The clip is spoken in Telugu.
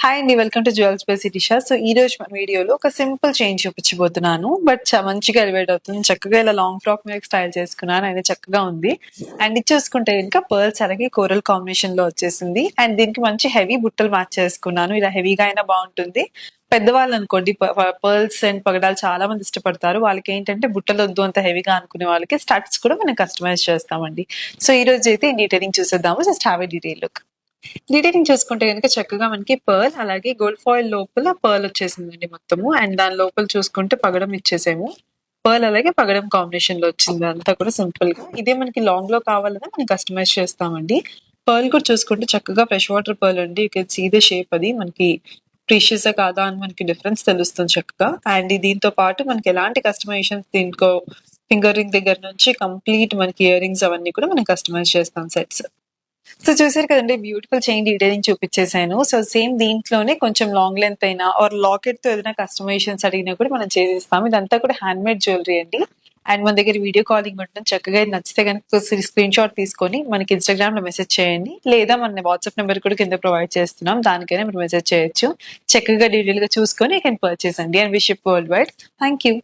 హాయ్ అండి. వెల్కమ్ టు జ్యువెల్స్ బై సిటీషా. సో ఈ రోజు మన వీడియోలో ఒక సింపుల్ చైన్ చూపించబోతున్నాను. బట్ మంచిగా ఎలివేట్ అవుతుంది. చక్కగా ఇలా లాంగ్ ఫ్రాక్ మీద స్టైల్ చేసుకున్నాను. అది చక్కగా ఉంది. అండ్ ఇది చూసుకుంటే కనుక పర్ల్స్ అలాగే కోరల్ కాంబినేషన్ లో వచ్చేసింది. అండ్ దీనికి మంచి హెవీ బుట్టలు మ్యాచ్ చేసుకున్నాను. ఇలా హెవీగా అయినా బాగుంటుంది. పెద్దవాళ్ళు అనుకోండి పర్ల్స్ అండ్ పగడాలు చాలా మంది ఇష్టపడతారు. వాళ్ళకి ఏంటంటే బుట్టలు వద్దు అంత హెవీగా అనుకునే వాళ్ళకి స్టడ్స్ కూడా మనం కస్టమైజ్ చేస్తామండి. సో ఈ రోజు అయితే డీటెయిలింగ్ చూసేద్దాము. Just have a detail look. Detailing చూసుకుంటే గనుక చక్కగా మనకి పర్ల్ అలాగే గోల్డ్ ఫాయిల్ లోపల పర్ల్ వచ్చేసిందండి మొత్తము. అండ్ దాని లోపల చూసుకుంటే పగడం ఇచ్చేసాము. పర్ల్ అలాగే పగడం కాంబినేషన్ లో వచ్చింది. అంతా కూడా సింపుల్ గా. ఇదే మనకి లాంగ్ లో కావాలన్నా మనం కస్టమైజ్ చేస్తామండి. పర్ల్ కూడా చూసుకుంటే చక్కగా ఫ్రెష్ వాటర్ పర్ల్ అండి. You can see the shape. అది మనకి ప్రీషియస్ కాదా అని మనకి డిఫరెన్స్ తెలుస్తుంది చక్కగా. అండ్ దీంతో పాటు మనకి ఎలాంటి కస్టమైజేషన్ దీంట్లో ఫింగర్ రింగ్ దగ్గర నుంచి కంప్లీట్ మనకి ఇయర్ రింగ్స్ అవన్నీ కూడా మనం కస్టమైజ్ చేస్తాం సెట్స్. సో చూసారు కదండి, బ్యూటిఫుల్ చైన్ డీటెయిలింగ్ చూపించేసాను. సో సేమ్ దీంట్లోనే కొంచెం లాంగ్ లెంత్ అయినా ఆర్ లాకెట్ తో ఏదైనా కస్టమైజేషన్స్ అడిగినా కూడా మనం చేసిస్తాం. ఇదంతా కూడా హ్యాండ్ మేడ్ జ్యువెలరీ అండి. అండ్ మన దగ్గర వీడియో కాలింగ్ ఉంటుంది. చక్కగా ఇది నచ్చితే కనుక స్క్రీన్ షాట్ తీసుకొని మనకి ఇన్స్టాగ్రామ్ లో మెసేజ్ చేయండి. లేదా మన వాట్సాప్ నెంబర్ కూడా కింద ప్రొవైడ్ చేస్తున్నాం. దానికైనా మీరు మెసేజ్ చేయొచ్చు. చక్కగా డీటెయిల్ గా చూసుకొని యూ కెన్ పర్చేస్ అండి. And wish you world wide. Thank you.